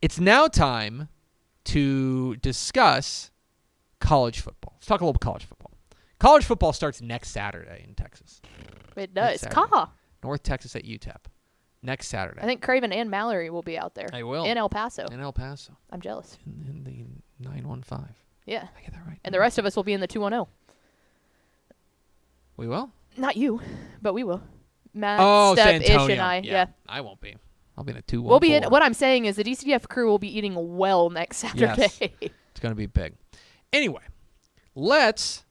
It's now time to discuss college football. Let's talk a little college football. College football starts next Saturday in Texas. It does. Caw. North Texas at UTEP. Next Saturday. I think Craven and Mallory will be out there. I will. In El Paso. I'm jealous. In the 915. Yeah. I get that right. And the rest of us will be in the 210. We will? Not you, but we will. Matt, San Steph, Antonio. Ish, and I. Yeah. I won't be. I'll be in a 2-1. We'll be in. What I'm saying is the DCDF crew will be eating well next Saturday. Yes. It's going to be big. Anyway, let's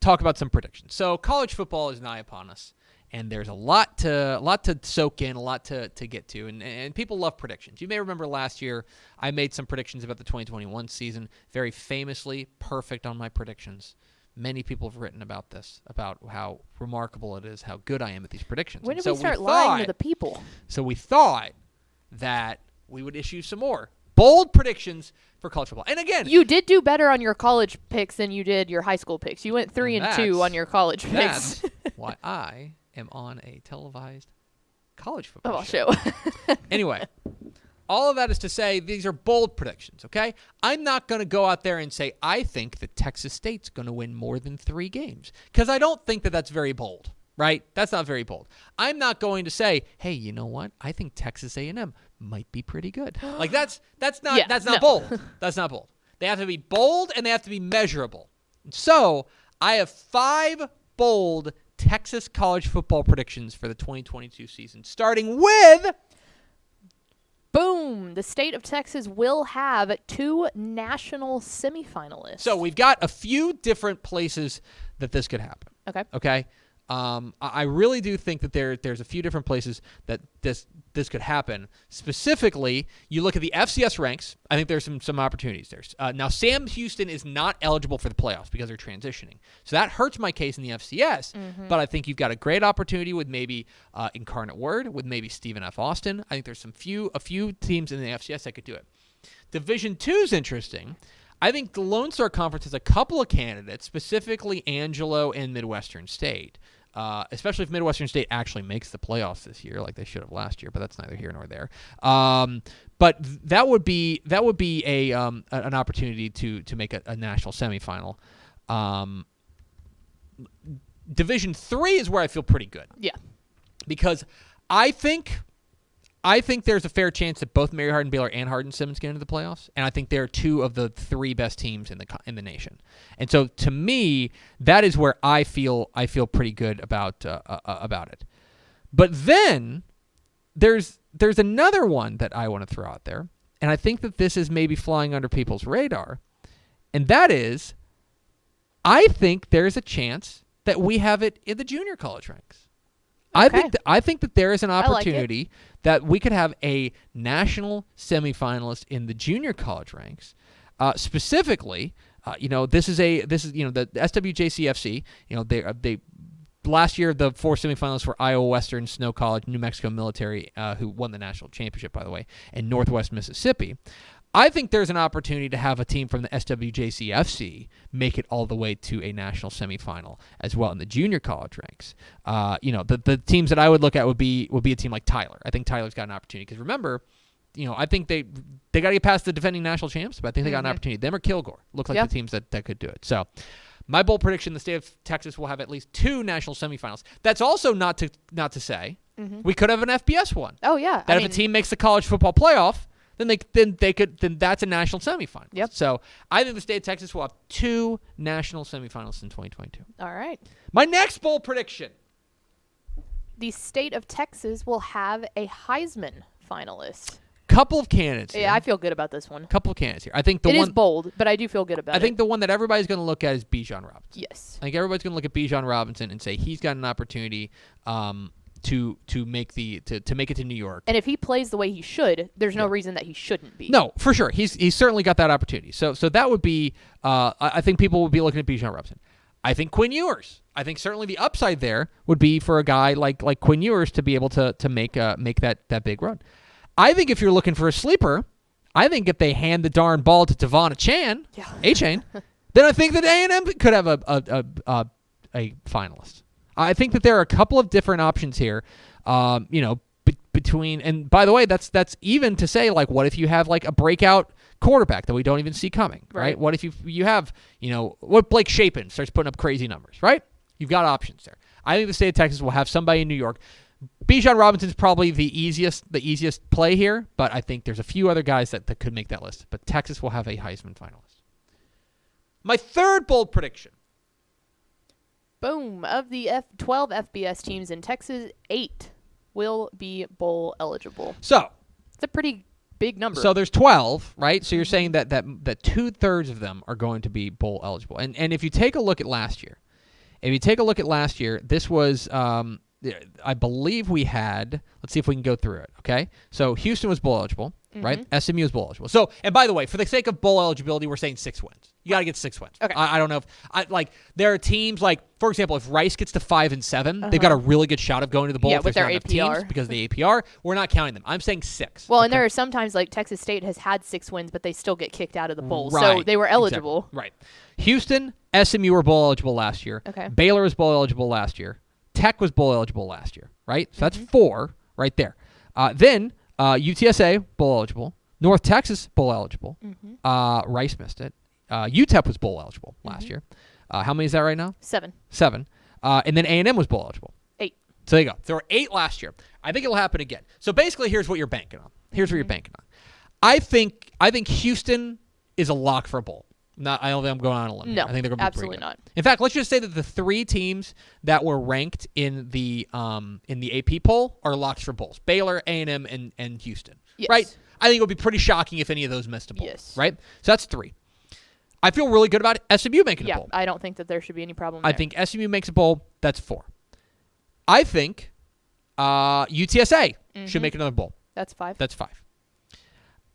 talk about some predictions. So college football is nigh upon us, and there's a lot to soak in, a lot to get to, and people love predictions. You may remember last year I made some predictions about the 2021 season, very famously perfect on my predictions. Many people have written about this, about how remarkable it is, how good I am at these predictions. When did we start lying to the people? So we thought that we would issue some more bold predictions for college football. And again, you did do better on your college picks than you did your high school picks. You went 3-2 on your college picks. That's why I am on a televised college football show. Anyway, all of that is to say these are bold predictions, okay? I'm not going to go out there and say I think that Texas State's going to win more than 3 games because I don't think that that's very bold, right? That's not very bold. I'm not going to say, hey, you know what? I think Texas A&M might be pretty good. Like that's not bold. That's not bold. They have to be bold and they have to be measurable. So I have 5 bold Texas college football predictions for the 2022 season, starting with... Boom! The state of Texas will have 2 national semifinalists. So we've got a few different places that this could happen. Okay. I really do think that there's a few different places that this could happen. Specifically, you look at the FCS ranks. I think there's some opportunities there. Now, Sam Houston is not eligible for the playoffs because they're transitioning, so that hurts my case in the FCS. Mm-hmm. But I think you've got a great opportunity with maybe Incarnate Word, with maybe Stephen F. Austin. I think there's a few teams in the FCS that could do it. Division II is interesting. I think the Lone Star Conference has a couple of candidates, specifically Angelo and Midwestern State, especially if Midwestern State actually makes the playoffs this year, like they should have last year. But that's neither here nor there. But that would be an opportunity to make a national semifinal. Division III is where I feel pretty good. Yeah, because I think there's a fair chance that both Mary Hardin-Baylor and Hardin-Simmons get into the playoffs, and I think they're 2 of the 3 best teams in the nation. And so, to me, that is where I feel pretty good about it. But then there's another one that I want to throw out there, and I think that this is maybe flying under people's radar, and that is, I think there's a chance that we have it in the junior college ranks. Okay. I think that there is an opportunity that we could have a national semifinalist in the junior college ranks. Specifically, this is the SWJCFC. They last year the 4 semifinalists were Iowa Western, Snow College, New Mexico Military, who won the national championship, by the way, and Northwest Mississippi. I think there's an opportunity to have a team from the SWJCFC make it all the way to a national semifinal as well in the junior college ranks. The teams that I would look at would be a team like Tyler. I think Tyler's got an opportunity because remember, I think they got to get past the defending national champs, but I think they got an opportunity. Them or Kilgore look like the teams that could do it. So my bold prediction: the state of Texas will have at least 2 national semifinals. That's also not to say we could have an FBS one. Oh yeah, if a team makes the college football playoff. Then that's a national semifinal. Yep. So I think the state of Texas will have 2 national semifinals in 2022. All right. My next bold prediction: the state of Texas will have a Heisman finalist. Couple of candidates. Yeah, I feel good about this one. Couple of candidates here. I think it is bold, but I do feel good about it. I think the one that everybody's going to look at is Bijan Robinson. Yes. I think everybody's going to look at Bijan Robinson and say he's got an opportunity. To make it to New York. And if he plays the way he should, there's no reason that he shouldn't be. No, for sure. He's certainly got that opportunity. So that would be I think people would be looking at Bijan Robinson. I think Quinn Ewers. I think certainly the upside there would be for a guy like Quinn Ewers to be able to make that big run. I think if you're looking for a sleeper, I think if they hand the darn ball to Tavon Achane, then I think that A&M could have a finalist. I think that there are a couple of different options here, between, and by the way, that's even to say, like, what if you have like a breakout quarterback that we don't even see coming, right? What if you have, what Blake Shapen starts putting up crazy numbers, right? You've got options there. I think the state of Texas will have somebody in New York. Bijan Robinson's probably the easiest play here, but I think there's a few other guys that could make that list. But Texas will have a Heisman finalist. My third bold prediction. Boom. Of the 12 FBS teams in Texas, 8 will be bowl eligible. So it's a pretty big number. So there's 12, right? So you're saying that 2/3 of them are going to be bowl eligible. And if you take a look at last year, this was, I believe we had, let's see if we can go through it, okay? So Houston was bowl eligible, right? SMU was bowl eligible. So, and by the way, for the sake of bowl eligibility, we're saying 6 wins. You got to get 6 wins. Okay. I don't know if, there are teams like, for example, if Rice gets to 5-7, they've got a really good shot of going to the bowl. Yeah, if with there's their not enough APR. teams because of the APR. We're not counting them. I'm saying 6. Well, and there are sometimes like Texas State has had 6 wins, but they still get kicked out of the bowl. Right. So they were eligible. Exactly. Right. Houston, SMU were bowl eligible last year. Okay. Baylor was bowl eligible last year. Tech was bowl eligible last year, right? So that's 4 right there. Then UTSA, bowl eligible. North Texas, bowl eligible. Rice missed it. UTEP was bowl eligible last year. How many is that right now? 7. 7. And then A&M was bowl eligible. 8. So there you go. There were 8 last year. I think it'll happen again. So basically, here's what you're banking on. I think Houston is a lock for a bowl. I don't think I'm going on a limb. No, I think they're going to be absolutely not. In fact, let's just say that the 3 teams that were ranked in the AP poll are locks for bowls: Baylor, A&M, and Houston. Yes. Right? I think it would be pretty shocking if any of those missed a bowl. Yes. Right? So that's 3. I feel really good about SMU making a bowl. I don't think that there should be any problem there. I think SMU makes a bowl. That's 4. I think UTSA should make another bowl. That's 5. That's 5.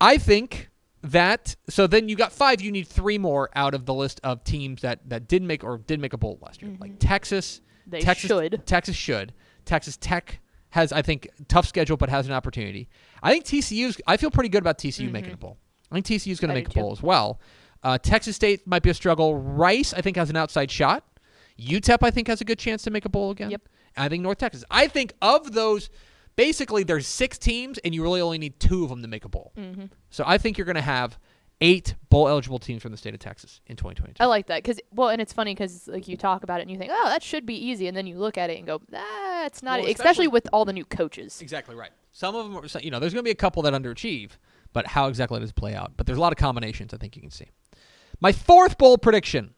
I think that, so then you got 5. You need 3 more out of the list of teams that did make a bowl last year. Like Texas. Should. Texas should. Texas Tech has, I think, tough schedule but has an opportunity. I think I feel pretty good about TCU making a bowl. I think TCU is going to make a bowl as well. Texas State might be a struggle. Rice, I think, has an outside shot. UTEP, I think, has a good chance to make a bowl again. Yep. And I think North Texas. I think of those, basically there's 6 teams, and you really only need 2 of them to make a bowl. So I think you're going to have 8 bowl-eligible teams from the state of Texas in 2022. I like that. And it's funny because like, you talk about it and you think, oh, that should be easy. And then you look at it and go, it's not. Well, especially with all the new coaches. Exactly right. Some of them are, there's going to be a couple that underachieve, but how exactly does it play out? But there's a lot of combinations I think you can see. My 4th bowl prediction.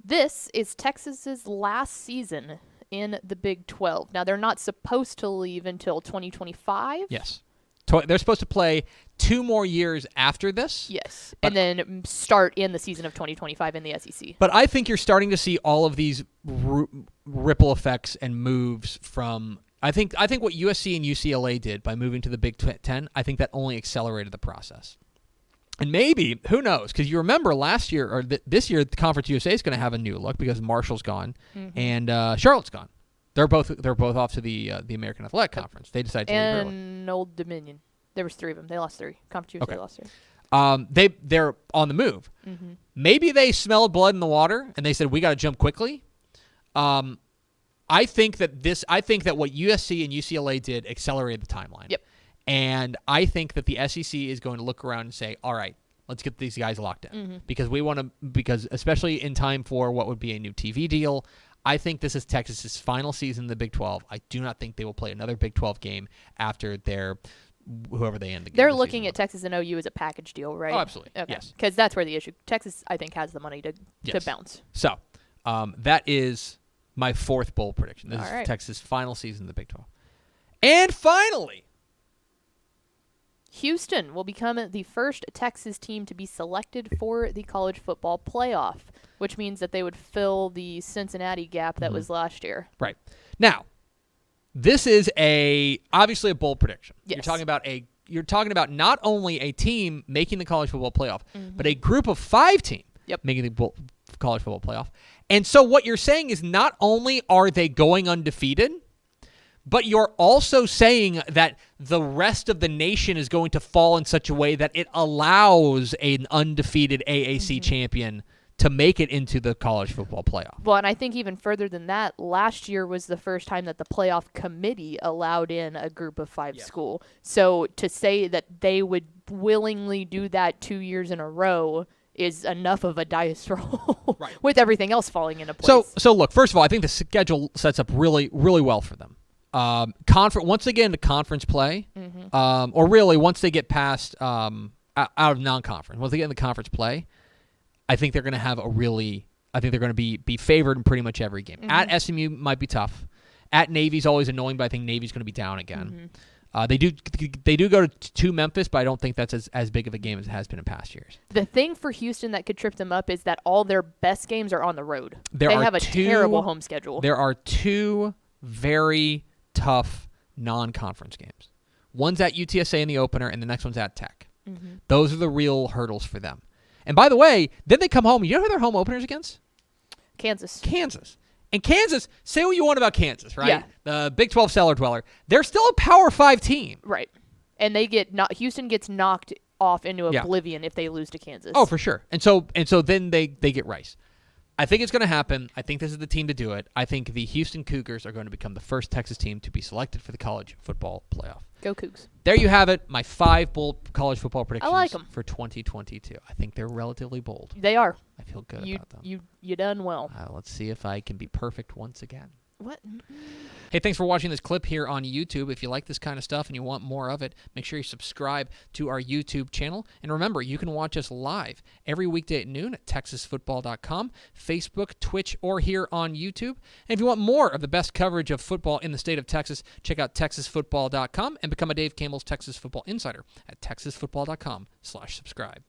This is Texas's last season in the Big 12. Now, they're not supposed to leave until 2025. Yes. They're supposed to play 2 more years after this. Yes. And then start in the season of 2025 in the SEC. But I think you're starting to see all of these ripple effects and moves from I think what USC and UCLA did by moving to the Big 10, I think that only accelerated the process. And maybe, who knows, because you remember last year, or this year, the Conference USA is going to have a new look because Marshall's gone and Charlotte's gone. They're both off to the American Athletic Conference. They decided to leave early. And Old Dominion. There was 3 of them. They lost 3. Conference USA lost 3. They're on the move. Maybe they smelled blood in the water and they said, we got to jump quickly. I think that what USC and UCLA did accelerated the timeline. Yep. And I think that the SEC is going to look around and say, all right, let's get these guys locked in. Because especially in time for what would be a new TV deal, I think this is Texas's final season in the Big 12. I do not think they will play another Big 12 game after whoever they end the game. They're looking at Texas and OU as a package deal, right? Oh, absolutely. Okay. Yes. Because that's where the issue. Texas, I think, has the money to bounce. So that is my 4th bowl prediction. This All is Texas' final season in the Big 12. And finally, Houston will become the first Texas team to be selected for the college football playoff, which means that they would fill the Cincinnati gap that was last year. Right. Now, this is obviously a bold prediction. Yes. You're talking about not only a team making the college football playoff, but a group of 5 teams making the college football playoff. And so what you're saying is not only are they going undefeated, but you're also saying that the rest of the nation is going to fall in such a way that it allows an undefeated AAC champion to make it into the college football playoff. Well, and I think even further than that, last year was the first time that the playoff committee allowed in a group of 5 school. So to say that they would willingly do that 2 years in a row is enough of a dice roll with everything else falling into place. So look, first of all, I think the schedule sets up really, really well for them. Once they get into conference play, or really once they get past out of non-conference, once they get into conference play, I think they're going to have I think they're going to be favored in pretty much every game. At SMU might be tough. At Navy's always annoying, but I think Navy's going to be down again. They do go to Memphis, but I don't think that's as big of a game as it has been in past years. The thing for Houston that could trip them up is that all their best games are on the road. They have a terrible home schedule. There are 2 very tough non-conference games. One's at UTSA in the opener, and the next one's at Tech. Those are the real hurdles for them. And by the way, then they come home. You know who their home opener's against? Kansas. And Kansas, say what you want about Kansas, right? Yeah. The Big 12 cellar dweller. They're still a Power 5 team. Right. And Houston gets knocked off into oblivion if they lose to Kansas. Oh, for sure. And so then they get Rice. I think it's going to happen. I think this is the team to do it. I think the Houston Cougars are going to become the first Texas team to be selected for the college football playoff. Go Cougs. There you have it, my 5 bold college football predictions I like them. for 2022. I think they're relatively bold. They are. I feel good about them. You done well. Let's see if I can be perfect once again. What? Hey, thanks for watching this clip here on YouTube. If you like this kind of stuff and you want more of it, make sure you subscribe to our YouTube channel. And remember, you can watch us live every weekday at noon at TexasFootball.com, Facebook, Twitch, or here on YouTube. And if you want more of the best coverage of football in the state of Texas, check out TexasFootball.com and become a Dave Campbell's Texas Football Insider at TexasFootball.com/subscribe.